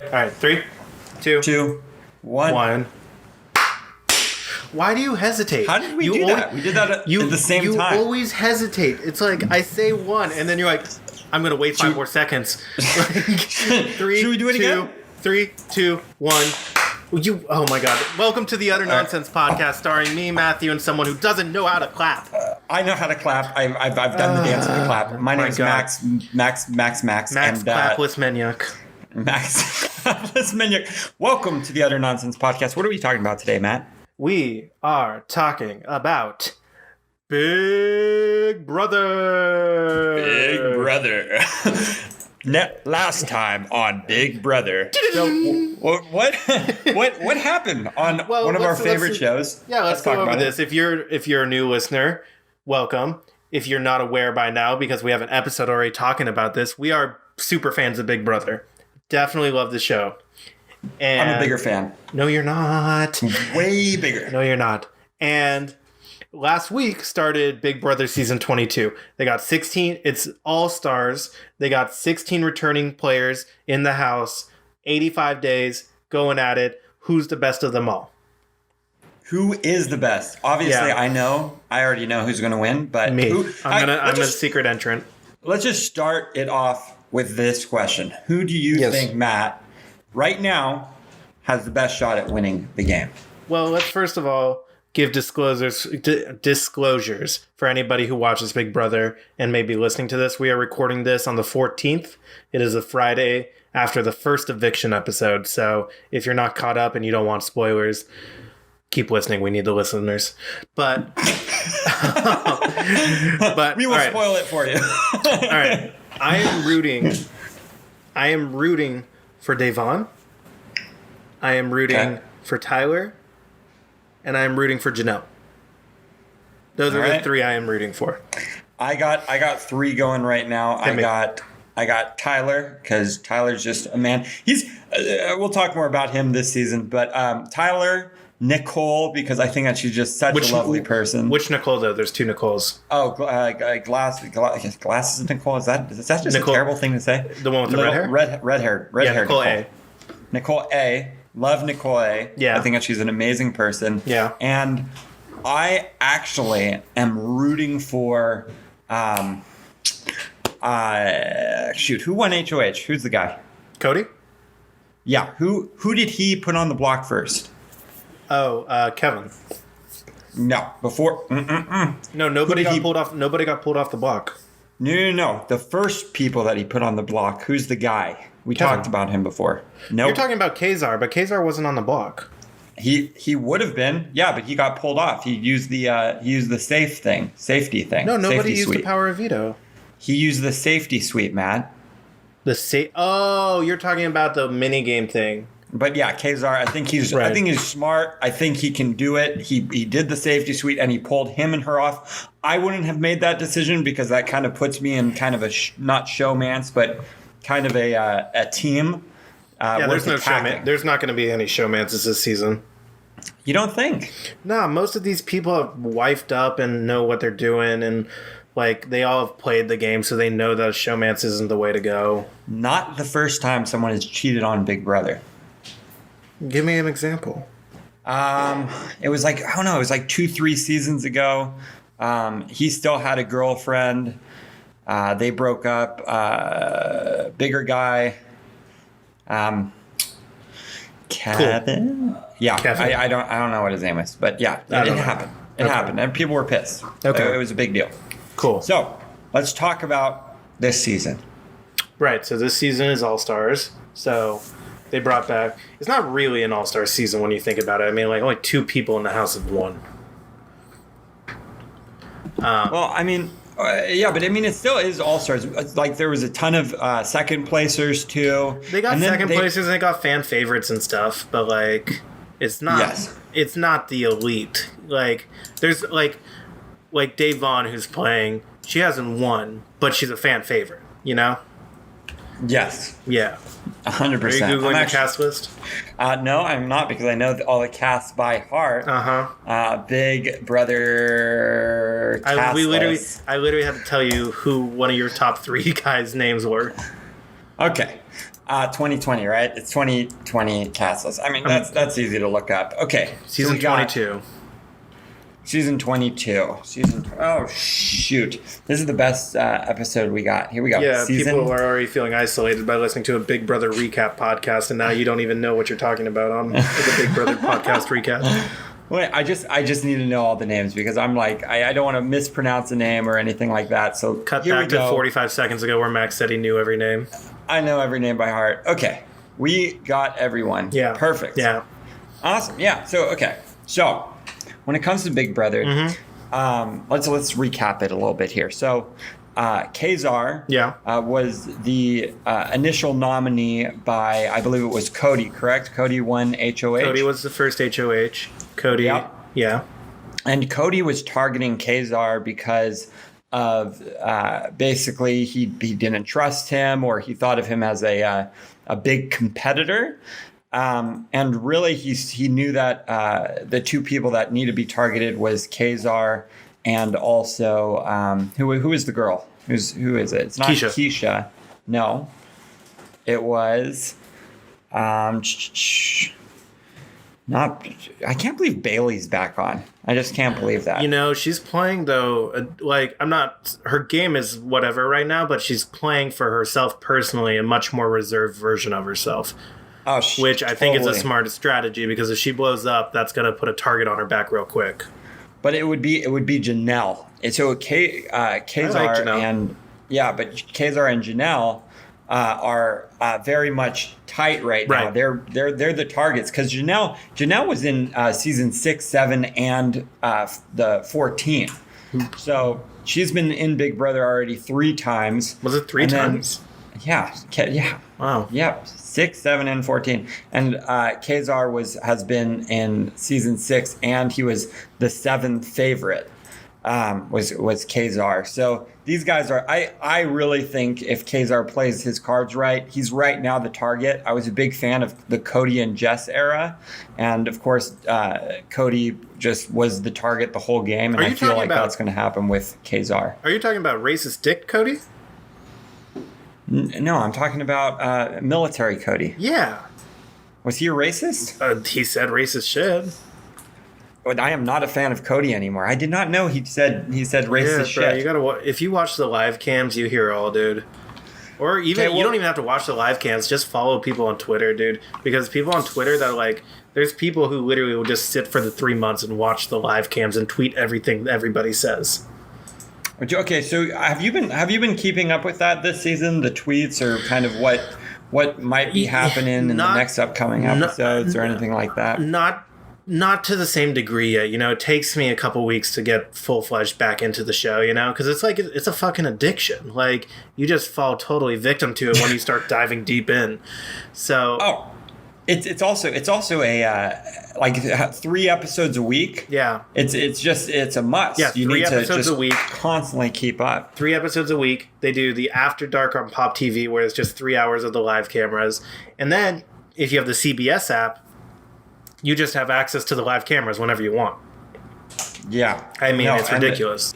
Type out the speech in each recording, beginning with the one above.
All right, 3, 2, 2, 1. Why do you hesitate? How did we do that? We did that at the same time. You always hesitate. It's like I say 1, and then you're like, I'm going to wait 5 more seconds. Like, 3, Should we do it again? 3, 2, 1. Oh my God. Welcome to the Utter Nonsense Podcast, starring me, Matthew, and someone who doesn't know how to clap. I know how to clap. I've done the dance of the clap. My name's Max. Max and Clapless Menyuk. Max Clapless Menyuk. Welcome to the Utter Nonsense Podcast. What are we talking about today, Matt? We are talking about Big Brother. Big Brother. Last time on Big Brother. So, what happened on one of our favorite shows? Yeah, let's go over this. If you're a new listener, welcome. If you're not aware by now, because we have an episode already talking about this, we are super fans of Big Brother. Definitely love the show. And I'm a bigger fan. No, you're not. Way bigger. No, you're not. And last week started Big Brother season 22. They got 16. It's all stars. They got 16 returning players in the house. 85 days going at it. Who's the best of them all? Who is the best? Obviously, yeah. I already know who's going to win. But me. I'm a secret entrant. Let's just start it off with this question. Who do you think, Matt, right now has the best shot at winning the game? Well, let's first of all give disclosures for anybody who watches Big Brother and may be listening to this. We are recording this on the 14th. It is a Friday after the first eviction episode. So if you're not caught up and you don't want spoilers, keep listening. We need the listeners. But we will spoil it for you. All right. I am rooting for Devon. I am rooting for Tyler. And I am rooting for Janelle. Those are the 3 I am rooting for. I got 3 going right now. I got Tyler, because Tyler's just a man. He's we'll talk more about him this season, but Tyler, Nicole, because I think that she's just such a lovely person. Which Nicole though? There's 2 Nicoles. Oh, glasses Nicole. Is that just Nicole, a terrible thing to say? The one with the red hair. Red hair. Nicole A. Nicole A. Love Nicole A. Yeah. I think that she's an amazing person. Yeah. And I actually am rooting for who won HOH? Who's the guy? Cody? Yeah. Who did he put on the block first? Oh, Kevin. No. Before No, nobody got pulled off the block. No. The first people that he put on the block, who's the guy? We talked about him before. No, You're talking about Kazar, but Kazar wasn't on the block. He would have been, yeah, but he got pulled off. He used the safety thing. No, nobody used the power of veto. He used the safety sweep, Matt. Oh, you're talking about the mini game thing. But yeah, Kazar, I think he's smart. I think he can do it. He did the safety suite and he pulled him and her off. I wouldn't have made that decision because that kind of puts me in kind of a not showmance, but kind of a team. There's no showman. There's not going to be any showmances this season. You don't think? Nah, most of these people have wifed up and know what they're doing, and like they all have played the game, so they know that a showmance isn't the way to go. Not the first time someone has cheated on Big Brother. Give me an example. It was like, I don't know, it was like 2-3 seasons ago. He still had a girlfriend. They broke up. Bigger guy. Kevin. Cool. Yeah, Kevin. I don't know what his name is, but yeah, it happened. It happened, and people were pissed. Okay, it was a big deal. Cool. So let's talk about this season. Right. So this season is All Stars. So they brought back. It's not really an All Star season when you think about it. I mean, like only 2 people in the house have won. Well, I mean. Yeah, but I mean, it still is All-Stars. Like, there was a ton of second placers, too. They got second placers and they got fan favorites and stuff, but, like, it's not It's not the elite. Like, there's, like Dave Vaughn, who's playing, she hasn't won, but she's a fan favorite, you know? Yes. Yeah. 100%. Are you Googling the cast list? No, I'm not, because I know all the casts by heart. Big Brother cast list. I literally had to tell you who one of your top 3 guys' names were. Okay. 2020, right? It's 2020 cast list. I mean, that's easy to look up. Okay. Season 22. Season 22. Oh, shoot. This is the best episode we got. Here we go. Yeah, people are already feeling isolated by listening to a Big Brother recap podcast, and now you don't even know what you're talking about on the Big Brother podcast recap. Wait, I just need to know all the names because I'm like, I don't want to mispronounce a name or anything like that. So cut back to 45 seconds ago where Max said he knew every name. I know every name by heart. Okay. We got everyone. Yeah. Perfect. Yeah. Awesome. Yeah. So, okay. So, when it comes to Big Brother, let's recap it a little bit here. So, Kazar was the initial nominee by, I believe it was Cody, correct? Cody won HOH? Cody was the first HOH. Cody, yeah. And Cody was targeting Kazar because of basically he didn't trust him or he thought of him as a big competitor. And really, he knew that the two people that need to be targeted was Kazar and also who is the girl? Who is it? It's not Keisha. No, it was not. I can't believe Bailey's back on. I just can't believe that. You know, she's playing though. Like I'm not. Her game is whatever right now, but she's playing for herself personally, a much more reserved version of herself. Oh, which I think is a smart strategy because if she blows up, that's going to put a target on her back real quick. But it would be Janelle. And so Kazar and but Kazar and Janelle are very much tight right now. They're the targets because Janelle was in season 6, 7, and the 14. So she's been in Big Brother already 3 times. Was it 3 times? Yeah. Wow. Yep. 6, 7, and 14. And Kazar has been in season 6, and he was the 7th favorite. Was Kazar. So these guys are. I really think if Kazar plays his cards right, he's right now the target. I was a big fan of the Cody and Jess era, and of course, Cody just was the target the whole game. And I feel like that's going to happen with Kazar. Are you talking about racist dick Cody? No, I'm talking about military Cody. Yeah. Was he a racist? He said racist shit. But I am not a fan of Cody anymore. I did not know he said racist shit. Bro, you gotta. If you watch the live cams, you hear all, dude. Or even you don't even have to watch the live cams. Just follow people on Twitter, dude. Because people on Twitter that like, there's people who literally will just sit for the 3 months and watch the live cams and tweet everything everybody says. Okay, so have you been keeping up with that this season? The tweets or kind of what might be happening in the next upcoming episodes or anything like that? Not to the same degree yet. You know, it takes me a couple weeks to get full-fledged back into the show, you know, because it's like it's a fucking addiction. Like you just fall totally victim to it when you start diving deep in. So it's also a like 3 episodes a week. Yeah, it's a must. Yeah, you 3 need episodes to just a week, constantly keep up. 3 episodes a week. They do the After Dark on Pop TV, where it's just 3 hours of the live cameras, and then if you have the CBS app, you just have access to the live cameras whenever you want. Yeah, I mean it's ridiculous.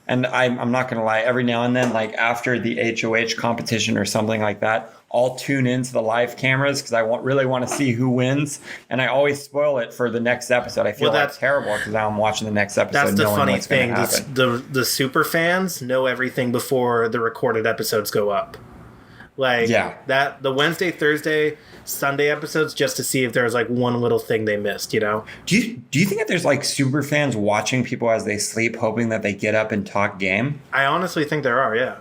And I'm not gonna lie. Every now and then, like after the HOH competition or something like that, I'll tune into the live cameras because I really want to see who wins, and I always spoil it for the next episode. I feel that's terrible because now I'm watching the next episode. That's the funny thing. The super fans know everything before the recorded episodes go up. Like that the Wednesday, Thursday, Sunday episodes just to see if there's like one little thing they missed, you know? Do you think that there's like super fans watching people as they sleep, hoping that they get up and talk game? I honestly think there are, yeah.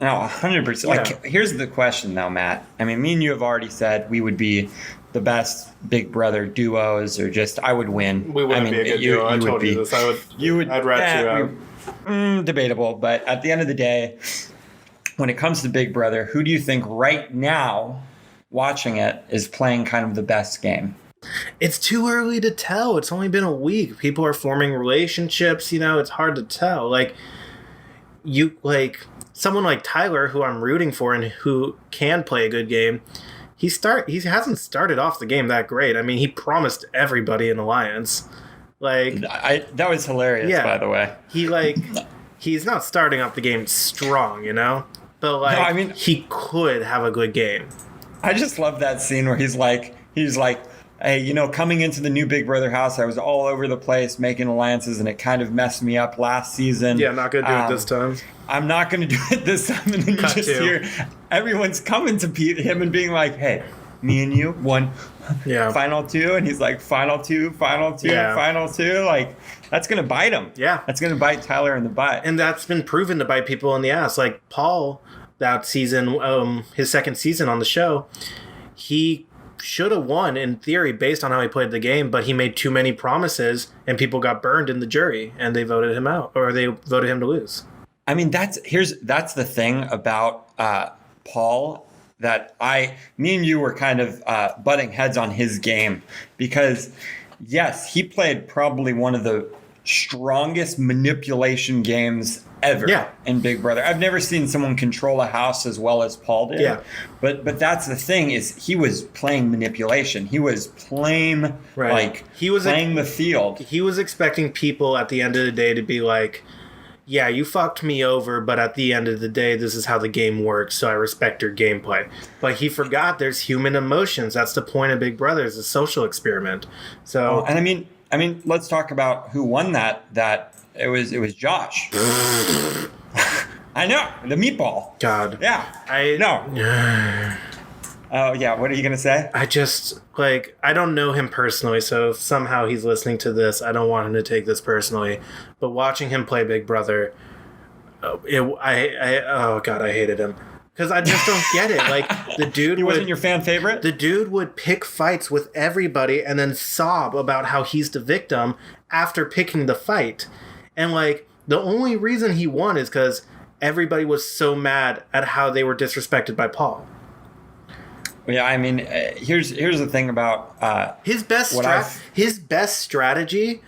No, 100%. Like, here's the question though, Matt. I mean, me and you have already said we would be the best Big Brother duos, or just I would win. We wouldn't be a good duo. I told you this. I'd rat you out. Debatable, but at the end of the day, when it comes to Big Brother, who do you think right now, watching it, is playing kind of the best game? It's too early to tell. It's only been a week. People are forming relationships. You know, it's hard to tell. Someone like Tyler, who I'm rooting for and who can play a good game, he hasn't started off the game that great. I mean, he promised everybody an alliance. That was hilarious, by the way. He's not starting off the game strong, you know? But he could have a good game. I just love that scene where he's like, hey, you know, coming into the new Big Brother house, I was all over the place making alliances, and it kind of messed me up last season. Yeah, not gonna do it this time. I'm not gonna do it this time. And then you just hear everyone's coming to him and being like, hey, me and you, one, final two, and he's like, final two, final two, final two. Like, that's gonna bite him. Yeah, that's gonna bite Tyler in the butt, and that's been proven to bite people in the ass. Like Paul, that season, his second season on the show, he should have won in theory based on how he played the game, but he made too many promises and people got burned in the jury and they voted him out, or they voted him to lose. I mean, that's the thing about Paul, that me and you were kind of butting heads on his game, because yes, he played probably one of the strongest manipulation games ever in Big Brother. I've never seen someone control a house as well as Paul did. Yeah. But that's the thing, is he was playing manipulation. He was playing playing the field. He was expecting people at the end of the day to be like, yeah, you fucked me over, but at the end of the day, this is how the game works, so I respect your gameplay. But he forgot there's human emotions. That's the point of Big Brother, is a social experiment. So, and I mean, let's talk about who won that. It was Josh. I know, the meatball. God. Yeah. I know. Oh, yeah. What are you going to say? I just, I don't know him personally, so if somehow he's listening to this, I don't want him to take this personally. But watching him play Big Brother, oh God, I hated him. Because I just don't get it. Like, the dude He wasn't your fan favorite? The dude would pick fights with everybody and then sob about how he's the victim after picking the fight. And, the only reason he won is because everybody was so mad at how they were disrespected by Paul. Yeah, I mean, here's the thing about his best strategy.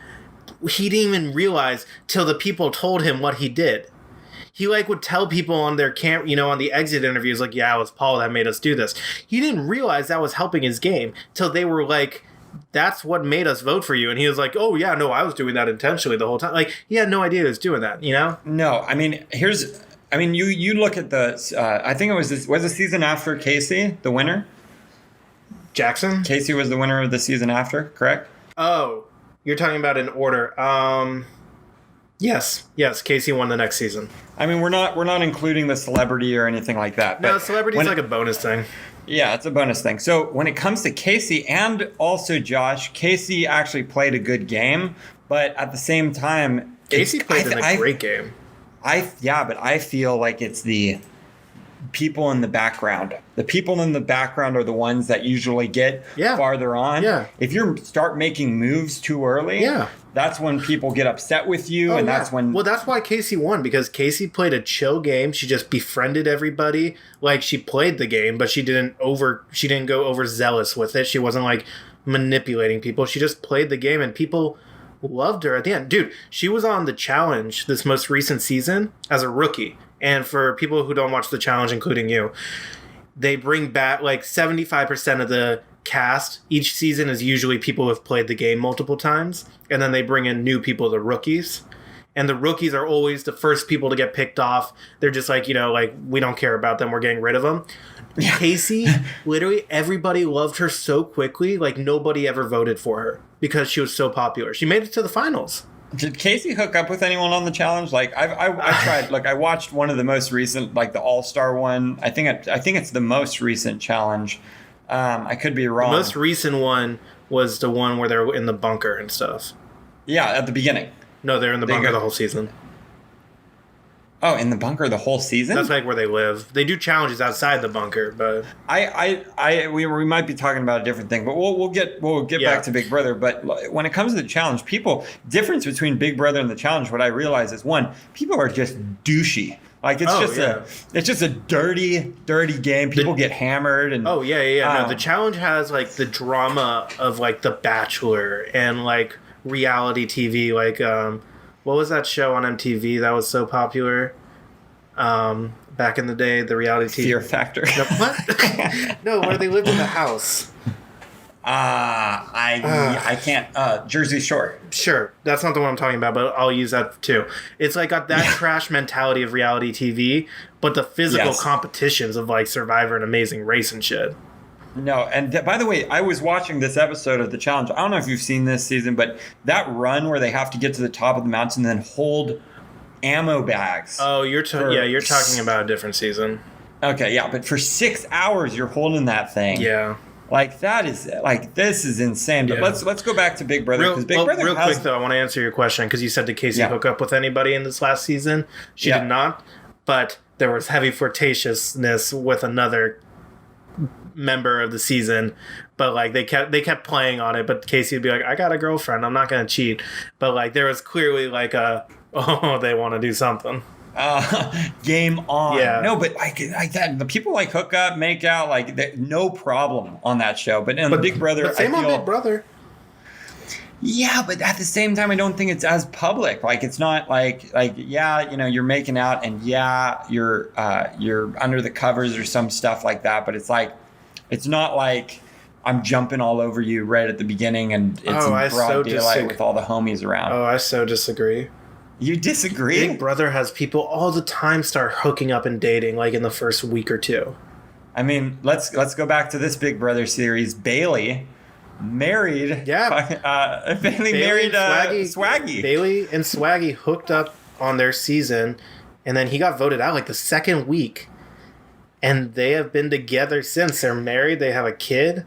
He didn't even realize till the people told him what he did. He would tell people on their on the exit interviews, yeah, it was Paul that made us do this. He didn't realize that was helping his game till they were like, that's what made us vote for you. And he was like, oh yeah, no, I was doing that intentionally the whole time. He had no idea he was doing that, No, I mean, you look at the, I think it was the season after Casey, the winner? Jackson? Casey was the winner of the season after, correct? Oh, you're talking about in order. Yes, Casey won the next season. I mean, we're not including the celebrity or anything like that. No, celebrity is a bonus thing. Yeah, it's a bonus thing. So when it comes to Casey and also Josh, Casey actually played a good game, but at the same time, Casey played a great game. But I feel like it's the people in the background. The people in the background are the ones that usually get farther on. Yeah. If you start making moves too early, that's when people get upset with you, that's when... Well, that's why Casey won, because Casey played a chill game. She just befriended everybody. She played the game, but she didn't go overzealous with it. She wasn't, manipulating people. She just played the game, and people loved her at the end. Dude, she was on The Challenge this most recent season as a rookie. And for people who don't watch The Challenge, including you, they bring back 75% of the cast. Each season is usually people who have played the game multiple times. And then they bring in new people, the rookies. And the rookies are always the first people to get picked off. They're just we don't care about them. We're getting rid of them. Yeah. Casey, literally everybody loved her so quickly. Nobody ever voted for her because she was so popular. She made it to the finals. Did Casey hook up with anyone on the challenge? I tried. I watched one of the most recent, the All-Star one. I think it's the most recent challenge. I could be wrong. The most recent one was the one where they're in the bunker and stuff. Yeah, at the beginning. No, they're in the bunker the whole season. Oh, in the bunker the whole season? That's where they live. They do challenges outside the bunker, but we might be talking about a different thing, but we'll get back to Big Brother. But when it comes to the challenge, difference between Big Brother and the challenge, what I realize is, one, people are just douchey. It's just a dirty game. People get hammered and no, the challenge has the drama of The Bachelor and reality TV. What was that show on MTV that was so popular back in the day? The reality TV. Fear Factor. No, what? No, where they lived in the house. I can't. Jersey Shore. Sure, that's not the one I'm talking about, but I'll use that too. It's got that trash mentality of reality TV, but the physical competitions of Survivor and Amazing Race and shit. No, and by the way, I was watching this episode of The Challenge. I don't know if you've seen this season, but that run where they have to get to the top of the mountain and then hold ammo bags. Oh, you're talking about a different season. Okay, yeah, but for 6 hours you're holding that thing. Yeah. Like that is this is insane. But let's go back to Big Brother because Big Brother real quick though, I want to answer your question because you said did Casey hook up with anybody in this last season? She did not, but there was heavy flirtatiousness with another member of the season, but like they kept playing on it, but Casey would be like, I got a girlfriend, I'm not gonna cheat, but like there was clearly like they want to do something. Game on. Yeah. No, but like that, the people like hook up, make out, like no problem on that show. But in Big Brother, same on Big Brother. Yeah, but at the same time, I don't think it's as public. Like it's not like you're making out and you're under the covers or some stuff like that. But it's like it's not like I'm jumping all over you right at the beginning and it's in broad daylight with all the homies around. Oh, I so disagree. You disagree? Big Brother has people all the time start hooking up and dating like in the first week or two. I mean, let's go back to this Big Brother series. Bayley married. Yeah. Bayley married Swaggy. Bayley and Swaggy hooked up on their season, and then he got voted out like the second week. And they have been together since. They're married. They have a kid.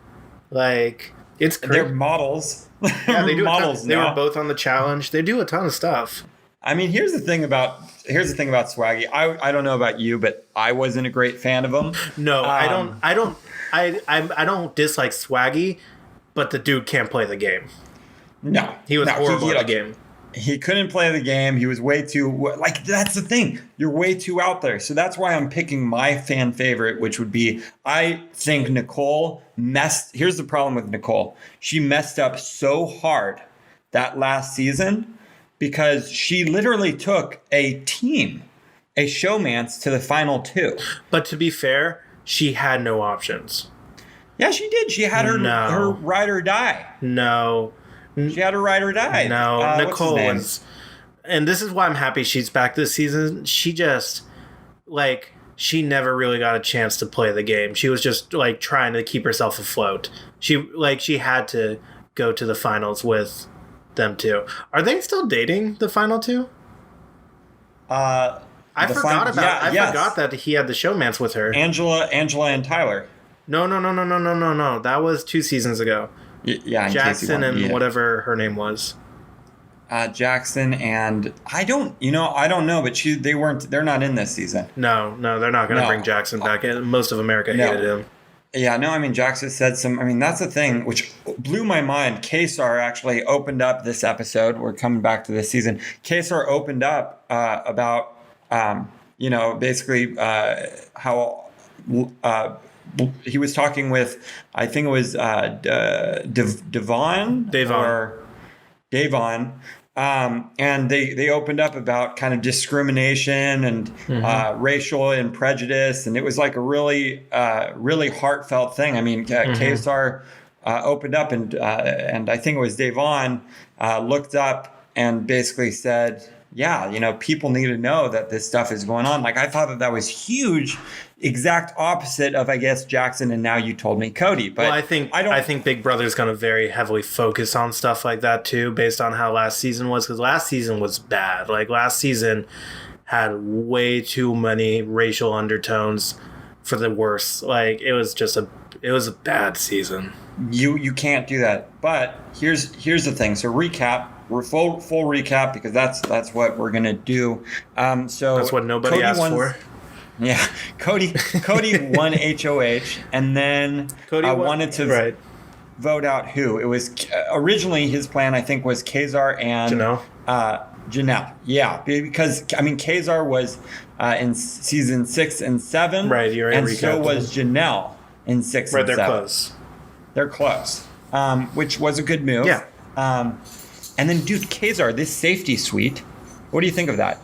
Like, it's crazy. They're models. Yeah, they do models. They now. were both on The Challenge. They do a ton of stuff. I mean, here's the thing about Swaggy. I don't know about you, but I wasn't a great fan of him. No, I don't dislike Swaggy, but the dude can't play the game. No, he was horrible at the game. He couldn't play the game. He was way too that's the thing. You're way too out there. So that's why I'm picking my fan favorite, which would be I think Nicole here's the problem with Nicole. She messed up so hard that last season because she literally took a team, a showmance to the final two. But to be fair, she had no options. Yeah, she did. She had her ride or die. No. She had her ride or die. No, Nicole was... And this is why I'm happy she's back this season. She just... Like, she never really got a chance to play the game. She was just, like, trying to keep herself afloat. She had to go to the finals with them too. Are they still dating, the final two? I forgot that he had the showmance with her. Angela and Tyler. No. That was 2 seasons ago. Yeah, Jackson and whatever her name was. Jackson and I don't know, but they're not in this season. No, they're not going to bring Jackson back in. Most of America hated him. Yeah, no, I mean, Jackson said that's the thing, which blew my mind. Kesar actually opened up this episode. We're coming back to this season. Kesar opened up about, basically how he was talking with, I think it was Davon. And they opened up about kind of discrimination and racial and prejudice, and it was like a really heartfelt thing. I mean, KSR opened up and I think it was Davon looked up and basically said, people need to know that this stuff is going on. Like I thought that was huge. Exact opposite of, I guess, Jackson, and now you told me Cody. But I think Big Brother's going to very heavily focus on stuff like that too, based on how last season was, because last season was bad. Like last season had way too many racial undertones for the worse. Like it was a bad season. You can't do that. But here's the thing. So recap. We're full recap because that's what we're gonna do. So that's what nobody asked for. Yeah, Cody won HOH, and then Cody wanted to vote out who. It was originally his plan, I think, was Kazar and Janelle. Yeah, because I mean Kazar was in season 6 and 7, right? You're and so was Janelle in 6 and 7. They're close, which was a good move. Yeah. And then, dude, Kazar, this safety suite. What do you think of that?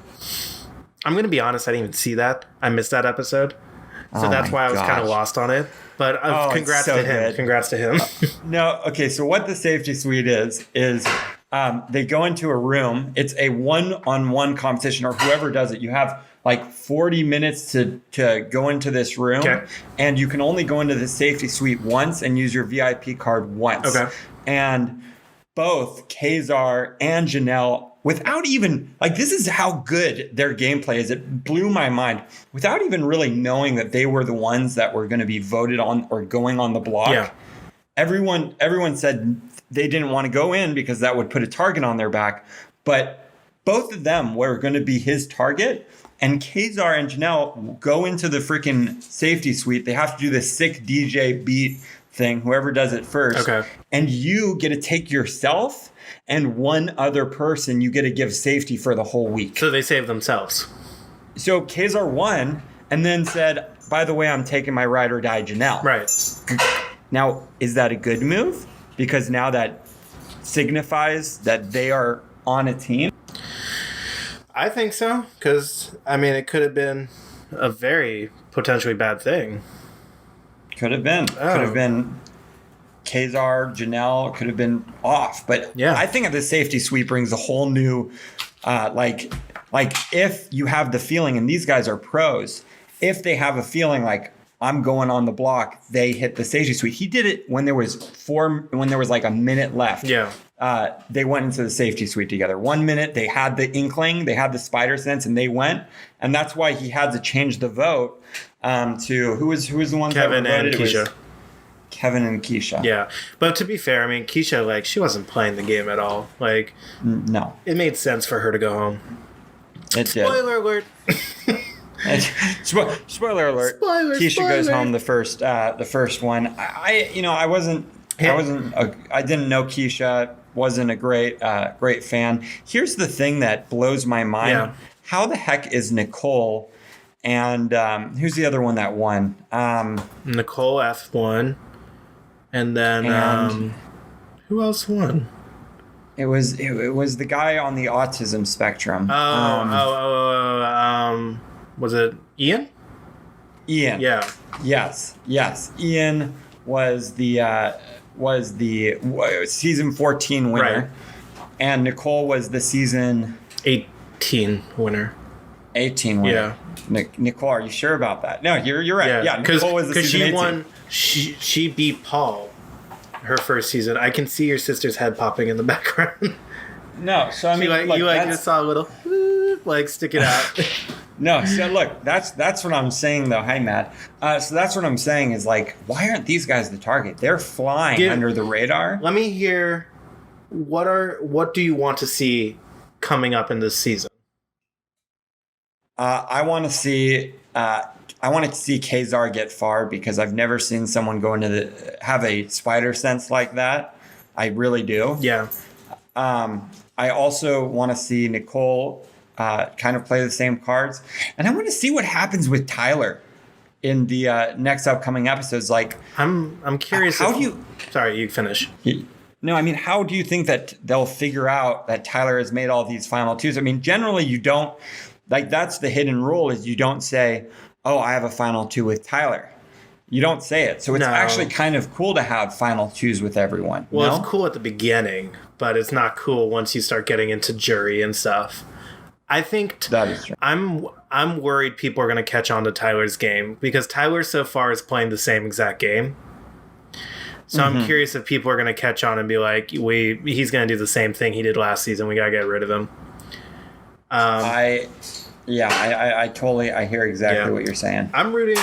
I'm going to be honest, I didn't even see that. I missed that episode. So that's why I was kind of lost on it. But congrats to him. Congrats to him. No, okay, so what the safety suite is They go into a room. It's a one-on-one competition, or whoever does it. You have like 40 minutes to go into this room, okay. and you can only go into the safety suite once and use your VIP card once. Okay. And both Kazar and Janelle, without even, like, this is how good their gameplay is. It blew my mind. Without even really knowing that they were the ones that were going to be voted on or going on the block. Yeah. Everyone said they didn't want to go in because that would put a target on their back. But both of them were going to be his target. And Kazar and Janelle go into the freaking safety suite. They have to do this sick DJ beat thing, whoever does it first. Okay. And you get to take yourself and one other person, you get to give safety for the whole week. So they save themselves. So Kazar won and then said, by the way, I'm taking my ride or die Janelle. Right. Now, is that a good move? Because now that signifies that they are on a team? I think so, because, I mean, it could have been a very potentially bad thing. Could have been. Oh. Could have been Kazar, Janelle, could have been off. But yeah. I think the safety suite brings a whole new, like if you have the feeling, and these guys are pros, if they have a feeling like, I'm going on the block, they hit the safety suite. He did it when there was like a minute left. Yeah. They went into the safety suite together. 1 minute, they had the inkling, they had the spider sense, and they went. And that's why he had to change the vote to who was the one Kevin that voted? and Keisha. Kevin and Keisha. Yeah. But to be fair, I mean, Keisha, like, she wasn't playing the game at all. Like, no. It made sense for her to go home. It Spoiler alert. Spoiler alert. Keisha goes home the first one. I didn't know Keisha, wasn't a great fan. Here's the thing that blows my mind. Yeah. How the heck is Nicole and who's the other one that won? Nicole F1. And then who else won? It was the guy on the autism spectrum. Was it Ian? Ian. Yeah. Yes. Ian was the season 14 winner, right. And Nicole was the season 18 winner. 18 winner. Yeah. Nicole, are you sure about that? No, you're right. Yeah, Nicole was the season 18. She won. She beat Paul her first season. I can see your sister's head popping in the background. No, so I mean, you just saw a little like stick it out. No, so look, that's what I'm saying though. Hi, Matt. So that's what I'm saying is, like, why aren't these guys the target? They're flying under the radar. Let me hear what do you want to see coming up in this season? I want to see Kazar get far, because I've never seen someone go into have a spider sense like that. I really do. Yeah. I also want to see Nicole kind of play the same cards, and I want to see what happens with Tyler in the next upcoming episodes. Like, I'm curious. Sorry, you finish. No, I mean, how do you think that they'll figure out that Tyler has made all these final twos? I mean, generally you don't, like, that's the hidden rule, is you don't say, oh, I have a final two with Tyler. You don't say it. So it's actually kind of cool to have final twos with everyone. Well, it's cool at the beginning, but it's not cool once you start getting into jury and stuff. I think that is true. I'm worried people are going to catch on to Tyler's game, because Tyler so far is playing the same exact game. So I'm curious if people are going to catch on and be like, he's going to do the same thing he did last season. We got to get rid of him. I hear exactly what you're saying. I'm rooting.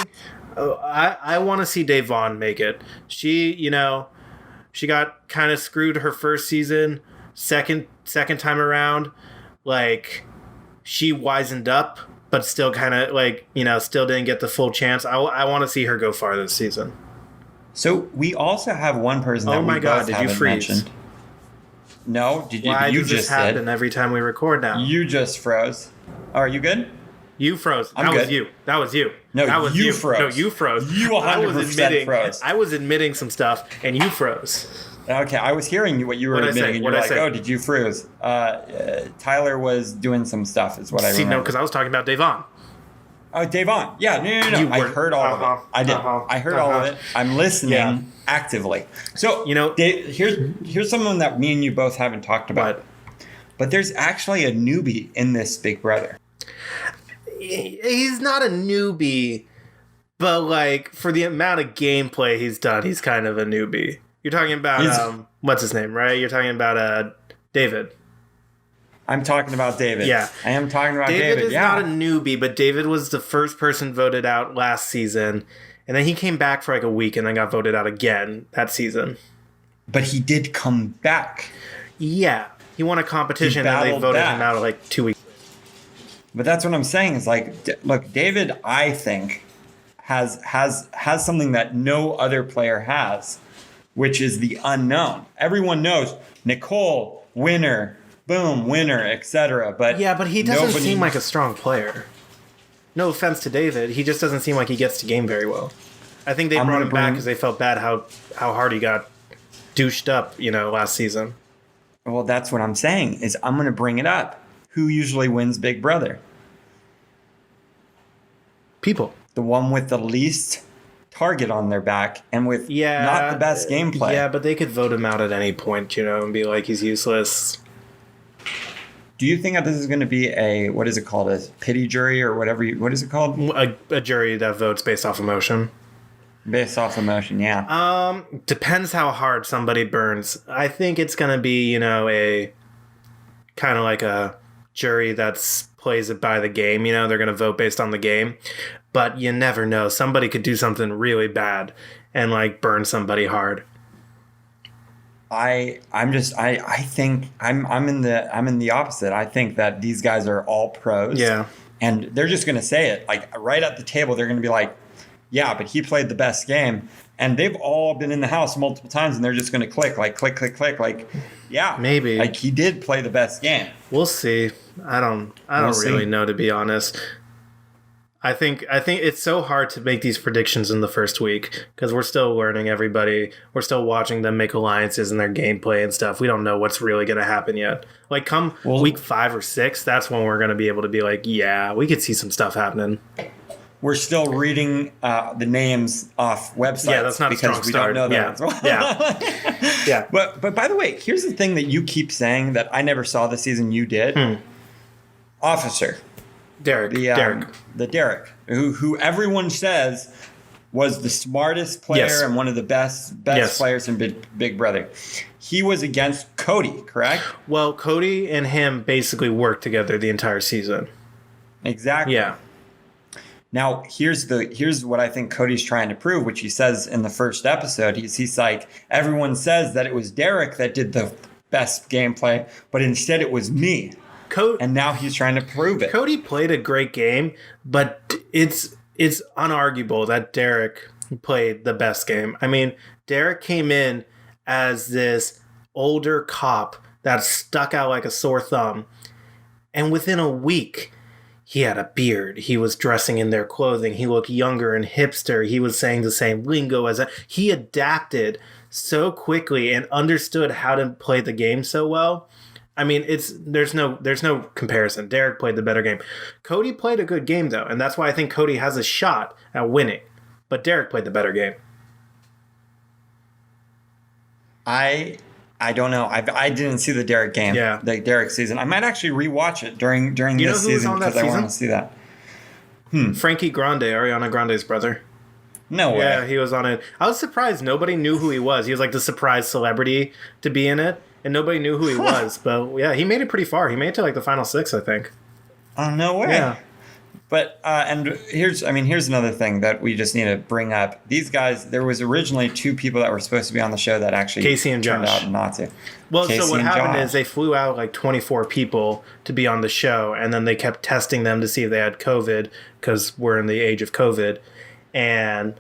I want to see Dave Vaughn make it. She got kind of screwed her first season. Second time around, like, she wisened up, but still kind of still didn't get the full chance. I want to see her go far this season. So we also have one person that we both haven't mentioned. No, did you? Why you does just this happen every time we record now? You just froze. Are you good? You froze. That was you. No, that was you froze. No, you froze. You 100% froze. I was admitting some stuff, and you froze. Okay, I was hearing what you were admitting, and you were like, "Oh, did you freeze?" Tyler was doing some stuff, is what I remember. No, because I was talking about Davon. Oh, Davon. Yeah, no. I heard all of it. I did. I heard all of it. I'm listening actively. So You know, here's someone that me and you both haven't talked about. But there's actually a newbie in this Big Brother. He's not a newbie, but like for the amount of gameplay he's done, he's kind of a newbie. You're talking about what's his name, right? You're talking about David. I'm talking about David. Yeah. I am talking about David. David is not a newbie, but David was the first person voted out last season. And then he came back for like a week and then got voted out again that season. But he did come back. Yeah. He won a competition and they voted him out like 2 weeks. But that's what I'm saying is like, look, David, I think, has something that no other player has, which is the unknown. Everyone knows Nicole, winner, boom, winner, etc. But yeah, but he doesn't seem like a strong player. No offense to David, he just doesn't seem like he gets to game very well. I think they brought him back because they felt bad how hard he got douched up, last season. Well, that's what I'm saying is I'm going to bring it up. Who usually wins Big Brother? People. The one with the least target on their back and with not the best gameplay. Yeah, but they could vote him out at any point, and be like, he's useless. Do you think that this is going to be a, what is it called, a pity jury or whatever? What is it called? A jury that votes based off emotion. Based off emotion, yeah. Depends how hard somebody burns. I think it's going to be, a kind of like a jury that's plays it by the game. They're going to vote based on the game. But you never know. Somebody could do something really bad and like burn somebody hard. I think I'm in the opposite. I think that these guys are all pros. Yeah. And they're just going to say it like right at the table. They're going to be like, yeah, but he played the best game. And they've all been in the house multiple times and they're just going to click, like, yeah, maybe like he did play the best game. We'll see. I don't really know, to be honest. I think it's so hard to make these predictions in the first week because we're still learning everybody. We're still watching them make alliances and their gameplay and stuff. We don't know what's really going to happen yet. Like come week 5 or 6, that's when we're going to be able to be like, yeah, we could see some stuff happening. We're still reading the names off websites. Yeah, that's not because a strong start. Don't know that. Yeah. Yeah. But by the way, here's the thing that you keep saying that I never saw this season. You did. Officer. Derek, who everyone says was the smartest player and one of the best players in Big Brother. He was against Cody, correct? Well, Cody and him basically worked together the entire season. Exactly. Yeah. Now, here's what I think Cody's trying to prove, which he says in the first episode. He's like, everyone says that it was Derek that did the best gameplay, but instead it was me. And now he's trying to prove it. Cody played a great game, but it's unarguable that Derek played the best game. I mean, Derek came in as this older cop that stuck out like a sore thumb. And within a week, he had a beard. He was dressing in their clothing. He looked younger and hipster. He was saying the same lingo he adapted so quickly and understood how to play the game so well. I mean, there's no comparison. Derek played the better game. Cody played a good game, though, and that's why I think Cody has a shot at winning. But Derek played the better game. I don't know. I didn't see the Derek game. Yeah. The Derek season. I might actually rewatch it during this season because I want to see that. Frankie Grande, Ariana Grande's brother. No way. Yeah, he was on it. I was surprised nobody knew who he was. He was like the surprise celebrity to be in it. And nobody knew who he was, but yeah, he made it pretty far. He made it to like the final 6, I think. Oh, no way. Yeah. But and here's another thing that we just need to bring up. These guys, there was originally 2 people that were supposed to be on the show that actually Casey and turned Josh. out not to. Well, Casey so what happened Josh. is they flew out like 24 people to be on the show, and then they kept testing them to see if they had COVID because we're in the age of COVID, and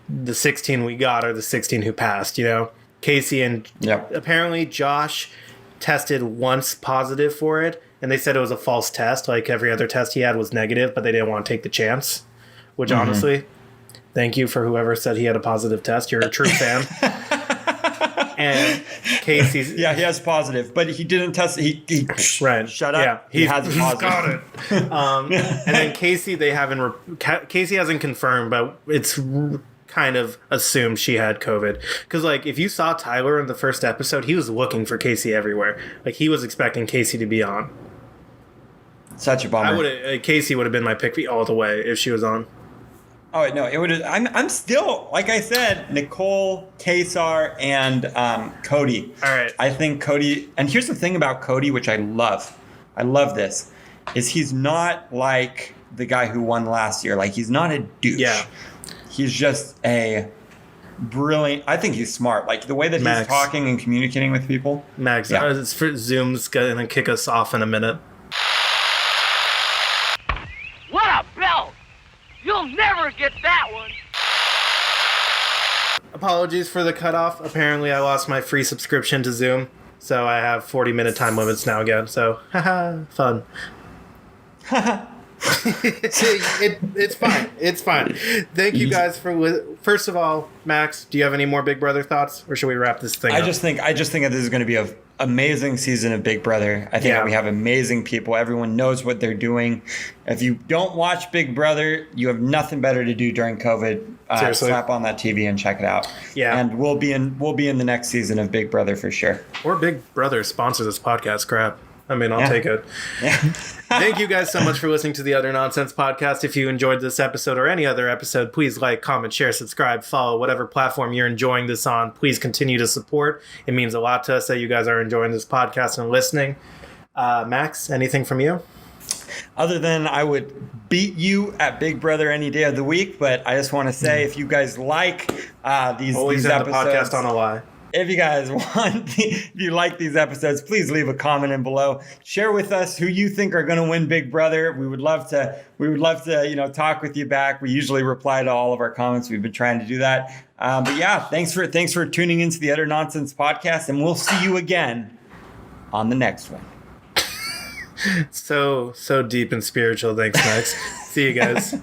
the 16 we got are the 16 who passed. Casey and apparently Josh tested once positive for it, and they said it was a false test. Like every other test he had was negative, but they didn't want to take the chance. Which honestly, thank you for whoever said he had a positive test. You're a true fan. And Casey's he has positive, but he didn't test. He right. Shut up. Yeah, he has a positive. Got it. And then Casey, Casey hasn't confirmed, but it's kind of assumed she had COVID. Because, like, if you saw Tyler in the first episode, he was looking for Casey everywhere. Like, he was expecting Casey to be on. Such a bummer. Casey would have been my pick all the way if she was on. Oh no, it would. I'm still, like I said, Nicole, Kesar, and Cody. All right. I think Cody. And here's the thing about Cody, which I love. I love this, is he's not like the guy who won last year. Like, he's not a douche. Yeah. He's just a brilliant. I think he's smart. Like the way that Max. he's talking and communicating with people. Max, it's for Zoom's gonna kick us off in a minute. What a belt! You'll never get that one! Apologies for the cutoff. Apparently, I lost my free subscription to Zoom, so I have 40-minute time limits now again. So, haha, fun. It's fine. It's fine. Thank you guys for. First of all, Max, do you have any more Big Brother thoughts, or should we wrap this thing up? I just think that this is going to be an amazing season of Big Brother. I think that we have amazing people. Everyone knows what they're doing. If you don't watch Big Brother, you have nothing better to do during COVID. Slap on that TV and check it out. Yeah, and we'll be in the next season of Big Brother for sure. Or Big Brother sponsors this podcast. Crap. I mean, I'll take it. Yeah. Thank you guys so much for listening to the Other Nonsense podcast. If you enjoyed this episode or any other episode, please like, comment, share, subscribe, follow whatever platform you're enjoying this on. Please continue to support. It means a lot to us that you guys are enjoying this podcast and listening. Max, anything from you? Other than I would beat you at Big Brother any day of the week, but I just want to say if you guys like these episodes, the podcast on a lie. If you guys if you like these episodes, please leave a comment in below. Share with us who you think are going to win Big Brother. We would love to, talk with you back. We usually reply to all of our comments. We've been trying to do that. But yeah, thanks for tuning into the Utter Nonsense podcast, and we'll see you again on the next one. So deep and spiritual. Thanks, Max. See you guys.